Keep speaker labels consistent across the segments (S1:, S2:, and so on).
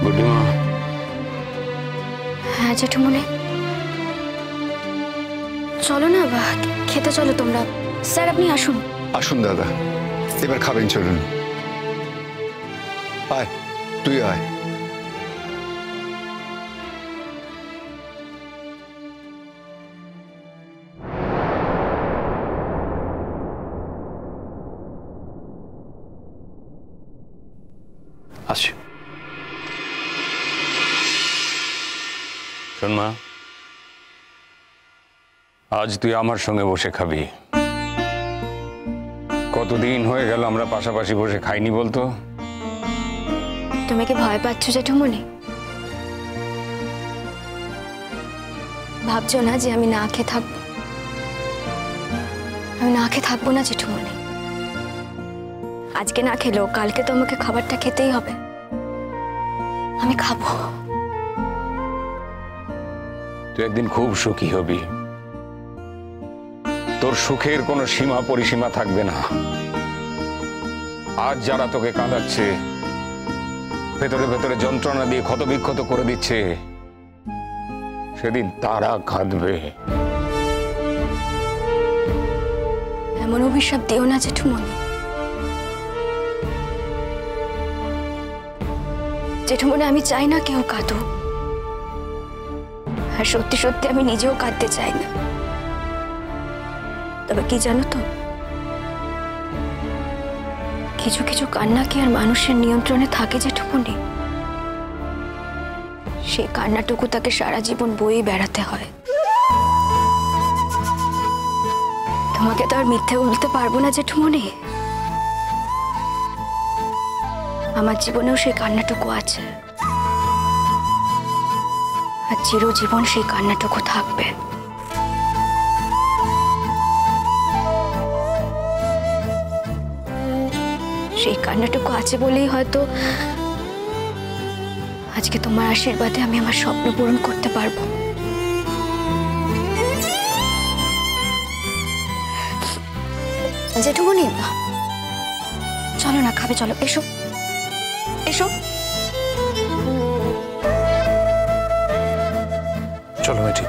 S1: বুড়িমা।
S2: হ্যাঁ জেঠুমনি, চলো না খেতে চলো তোমরা। স্যার আপনি আসুন।
S3: আসুন দাদা, এবার খাবেন, চলুন। আয়, তুই আয়।
S1: আসছি। শোন মা, আজ তুই আমার সঙ্গে বসে খাবি। কতদিন হয়ে গেল আমরা পাশাপাশি বসে খাইনি বলতো?
S2: তুমি কি ভয় পাচ্ছ জেঠুমনি? ভাবছো না যে আমি না খেয়ে থাকবো? আমি না খেয়ে থাকবো না জেঠুমনি। আজকে না খেলেও কালকে তো আমাকে খাবারটা খেতেই হবে। আমি খাবো।
S1: তুই একদিন খুব সুখী হবি। তোর সুখের কোনো সীমা পরিসীমা থাকবে না। আজ যারা তোকে কাঁদাচ্ছে, ভেতরে ভেতরে যন্ত্রণা দিয়ে ক্ষতবিক্ষত করে দিচ্ছে, সেদিন তারা কাঁদবে।
S2: এমন অভিশাপ দিও না জেঠুমনি। জেঠুমনি, আমি চাই না কেউ কাঁদুক। আর সত্যি সত্যি আমি নিজেও কাঁদতে চাই না। তবে কি জানো তো, কিছু কিছু কান্না কি আর মানুষের নিয়ন্ত্রণে থাকে জেঠুমনি? সেই কান্নাটুকু তাকে সারা জীবন বয়ে বেড়াতে হয়। তোমাকে তো আর মিথ্যে বলতে পারবো না জেঠুমনি। আমার জীবনেও সেই কান্নাটুকু আছে, আর চিরজীবন সেই কান্নাটুকু থাকবে। সেই কান্নাটুকু আছে বলেই হয়তো আজকে তোমার আশীর্বাদে আমি আমার স্বপ্ন পূরণ করতে পারবো। জেঠুমনি, চলো না খাবে, চলো, এসো এসো।
S1: চলো বেটি।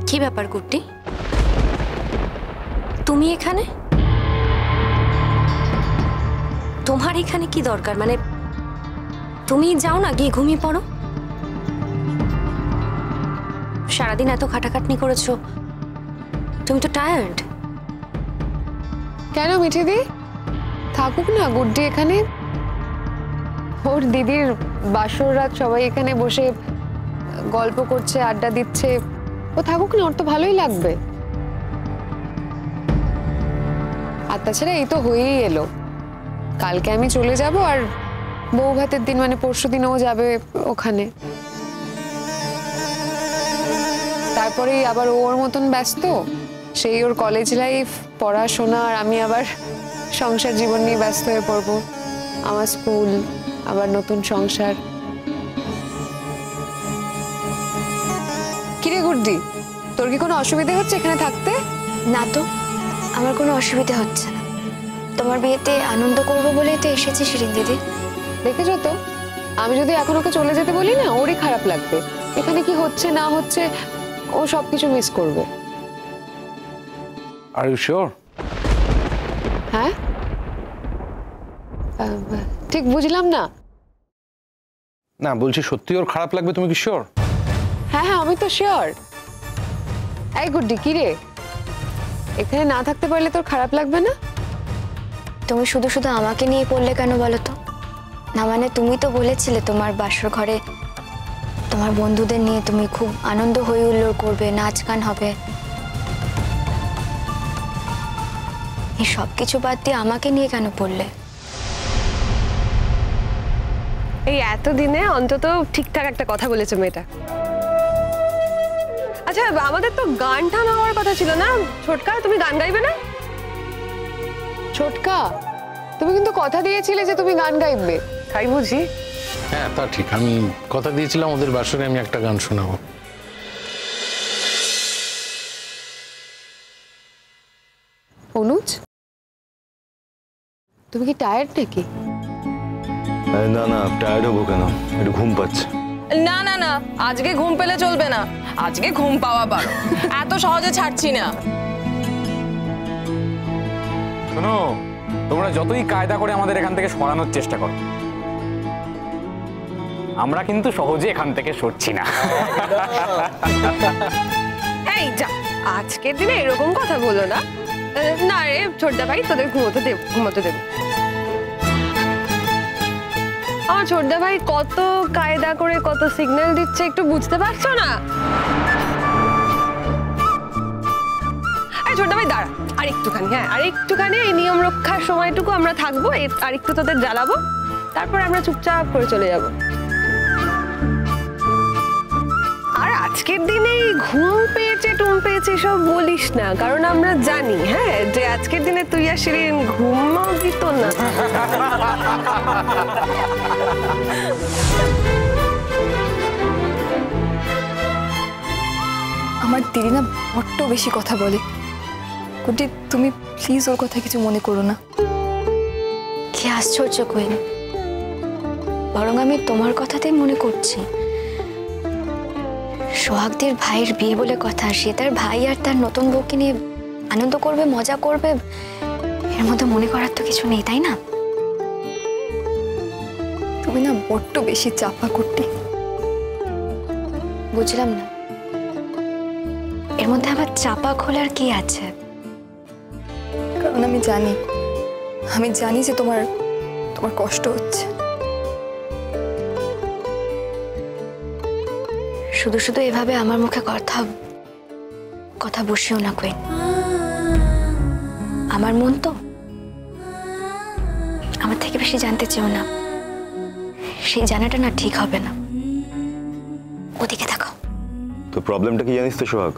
S2: কি ব্যাপার গুড্ডি, তুমি এখানে? তোমার এখানে কি দরকার? মানে তুমি যাও না, গিয়ে ঘুমিয়ে পড়ো। সারাদিন এত খাটাখাটনি করেছো, তুমি তো টায়ার্ড।
S4: কেন মিঠিদি, থাকুক না গুড্ডি এখানে। ওর দিদির বাসর রাত, সবাই এখানে বসে গল্প করছে, আড্ডা দিচ্ছে। ও থাকুক না, ওর তো ভালোই লাগবে। আর তাছাড়া এই তো হয়েই এলো, কালকে আমি চলে যাব, আর বউ ভাতের দিন মানে পরশুদিন ও যাবে ওখানে। তারপরেই আবার ওর মতন ব্যস্ত, সেই ওর কলেজ লাইফ, পড়াশোনা, আর আমি আবার সংসার জীবন নিয়ে ব্যস্ত হয়ে পড়বো। আমার স্কুল, আবার নতুন সংসার। কিরে গুড্ডি, তোর কি কোনো অসুবিধা হচ্ছে এখানে থাকতে?
S2: না তো, আমার কোনো অসুবিধা হচ্ছে না। তোমার বিয়েতে আনন্দ করবো বলেই তো এসেছি শিরিন দিদি।
S4: দেখেছো তো, আমি যদি এখন ওকে চলে যেতে বলি না, ওরই খারাপ লাগবে। এখানে কি হচ্ছে না হচ্ছে ও সবকিছু মিস করবে।
S1: Are you sure?
S4: হ্যাঁ, ঠিক বুঝলাম না।
S5: না, বলছি সত্যি ওর খারাপ লাগবে, তুমি কি শিওর?
S4: হ্যাঁ হ্যাঁ, আমি তো শিওর। এই গুড্ডি, কি রে, এখানে না থাকতে পারলে তোর খারাপ লাগবে না?
S2: তুমি শুধু শুধু আমাকে নিয়ে পড়লে কেন বলো তো? না মানে তুমি তো বলেছিলে তোমার বাসর ঘরে তোমার বন্ধুদের নিয়ে তুমি খুব আনন্দ হই হুল্লোড় করবে, নাচ গান হবে। এই সব কিছু বাদ দিয়ে আমাকে নিয়ে কেন পড়লে?
S6: এই এতদিনে অন্তত ঠিকঠাক একটা কথা বলেছে মেয়েটা। আচ্ছা আমাদের তো গান টান হওয়ার কথা ছিল না? ছোটকা, তুমি গান গাইবে না?
S4: ছোটকা, তুমি কিন্তু কথা দিয়েছিলে যে তুমি গান গাইবে।
S6: তাই বুঝি?
S5: হ্যাঁ তা ঠিক, আমি কথা দিয়েছিলাম ওদের বাসরে আমি একটা গান শোনাবো।
S4: অনুজ, তুমি কি টায়ার্ড নাকি?
S7: না না, টায়ার্ড হবো কেন, একটু ঘুম পাচ্ছে।
S8: না না না, আজকে ঘুম পেলে চলবে না, আজকে ঘুম পাওয়া পারো, এত সহজে ছাড়ছি না।
S1: শোনো, তোমরা যতই কায়দা করে আমাদের এখান থেকে সরানোর চেষ্টা করো, আমরা কিন্তু সহজে এখান থেকে সরছি না।
S6: এই যা, আজকের দিনে এরকম কথা বলো না। না রে ছোটদা ভাই, তোদের ঘুমোতে দেব। আমার ছোটদা ভাই কত কায়দা করে কত সিগন্যাল দিচ্ছে, একটু বুঝতে পারছো না? ছোটদা ভাই দাঁড়া, আর একটুখানি, হ্যাঁ আর একটুখানি এই নিয়ম রক্ষার সময়টুকু আমরা থাকবো, আর একটু তোদের জ্বালাবো, তারপর আমরা চুপচাপ করে চলে যাব। আর আজকের দিনে ঘুম পেয়েছে টুম পেয়েছে সব বলিস না, কারণ আমরা জানি হ্যাঁ যে আজকের দিনে তুই আর শিরিন ঘুমাও দিত না।
S9: আমার দিদি না বড্ড বেশি কথা বলে। কুটি, তুমি প্লিজ ওর কথা কিছু মনে করো না।
S2: কি আশ্চর্য কোয়েন, বরং আমি তোমার কথাতেই মনে করছি। সোহাগদের ভাইয়ের বিয়ে বলে কথা, সে তার ভাই আর তার নতুন বউকে নিয়ে আনন্দ করবে, মজা করবে, এর মধ্যে মনে করার তো কিছু নেই, তাই না?
S9: তুমি না বড্ড বেশি চাপা কুটি।
S2: বুঝলাম না, এর মধ্যে আবার চাপা খোলার কি আছে?
S9: কারণ আমি জানি যে তোমার কষ্ট হচ্ছে।
S2: শুধু শুধু এভাবে আমার মুখে কথা বসিও না কোয়েন। আমার মন তো, আমার থেকে বেশি জানতে চেও না, সেই জানাটা না ঠিক হবে না। ওদিকে থাকো।
S7: তো প্রবলেমটা কি জানিস তো সোহাগ,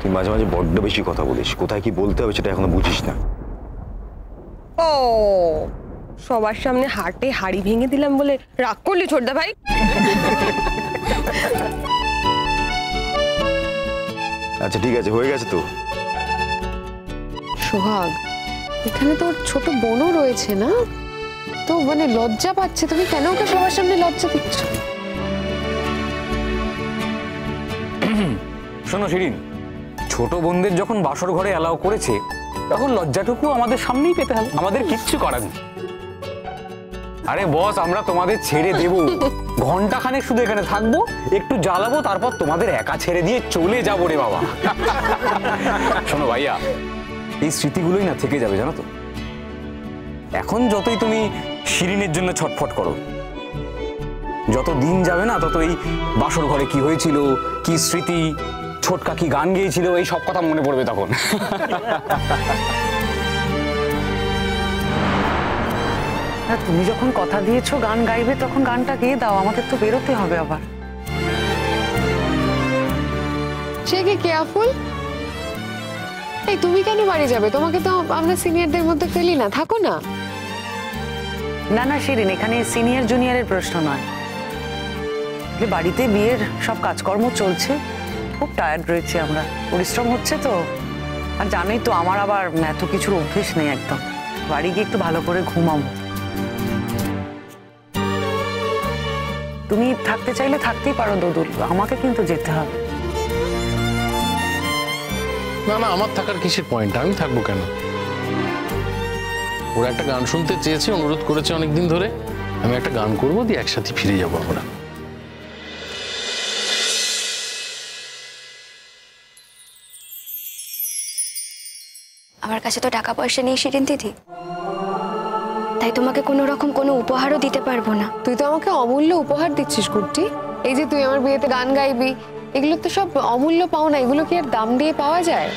S7: তুই মাঝে মাঝে বড্ড বেশি কথা বলিস, কোথায় কি বলতে হবে সেটা এখনো বুঝিস না।
S6: ও, সবার সামনে হাটে হাড়ি ভেঙে দিলাম বলে রাগ করলি ছোটদা ভাই?
S7: আচ্ছা ঠিক আছে, হয়ে গেছে তো।
S4: সোহাগ, এখানে তোর ছোট বোনও রয়েছে না, তো মানে লজ্জা পাচ্ছে, তুমি কেন ওকে সবার সামনে লজ্জা দিচ্ছ?
S1: শোনো শিরিন, ছোট বোনদের যখন বাসর ঘরে অ্যালাউ করেছে, তখন লজ্জাটুকু আমাদের সামনেই পেতে হবে, আমাদের কিচ্ছু করার নেই। আরে বস, আমরা তোমাদের ছেড়ে দেব, ঘন্টাখানেক শুধু এখানে থাকবো, একটু জ্বালাবো, তারপর তোমাদের একা ছেড়ে দিয়ে চলে যাবো রে বাবা। শোনো ভাইয়া, এই স্মৃতিগুলোই না থেকে যাবে জানো তো। এখন যতই তুমি শিরিনের জন্য ছটফট করো, যত দিন যাবে না তত এই বাসর ঘরে কি হয়েছিল, কি স্মৃতি, ছোটকা কি গান গেয়েছিল, এই সব কথা মনে পড়বে তখন।
S8: তুমি যখন কথা দিয়েছো গান গাইবে, তখন গানটা গেয়ে দাও, আমাদের তো বেরোতে হবে আবার।
S4: সে কি কেয়ারফুল? এই তুমি কেন বাড়ি যাবে? তোমাকে তো আমরা সিনিয়রদের মধ্যে ফেলি না, থাকো না।
S8: না না শিরিন, এখানে সিনিয়র জুনিয়রের প্রশ্ন নয়, বাড়িতে বিয়ের সব কাজকর্ম চলছে, খুব টায়ার্ড রয়েছে আমরা, পরিশ্রম হচ্ছে তো। আর জানোই তো আমার আবার এত কিছুর অভ্যেস নেই একদম, বাড়ি গিয়ে একটু ভালো করে ঘুমাবো। তুমি থাকতে চাইলে থাকতেই পারো দোদুল, আমাকে কিন্তু যেতে হবে।
S5: না না, আমার থাকার কিসের পয়েন্ট, আমি থাকবো কেন? ওরা একটা গান শুনতে চেয়েছে, অনুরোধ করেছে অনেকদিন ধরে, আমি একটা গান করবো, দিয়ে একসাথে ফিরে যাবো আমরা।
S2: আমার কাছে তো টাকা পয়সা নেই শিরিন দিদি, তাই তোমাকে কোনো রকম কোনো উপহারও দিতে পারবো না।
S4: তুই তো আমাকে অমূল্য উপহার দিচ্ছিস কুট্টি। এই যে তুই আমার বিয়েতে গান গাইবি, এগুলো তো সব অমূল্য পাওনা, এগুলো কি আর দাম দিয়ে পাওয়া যায়?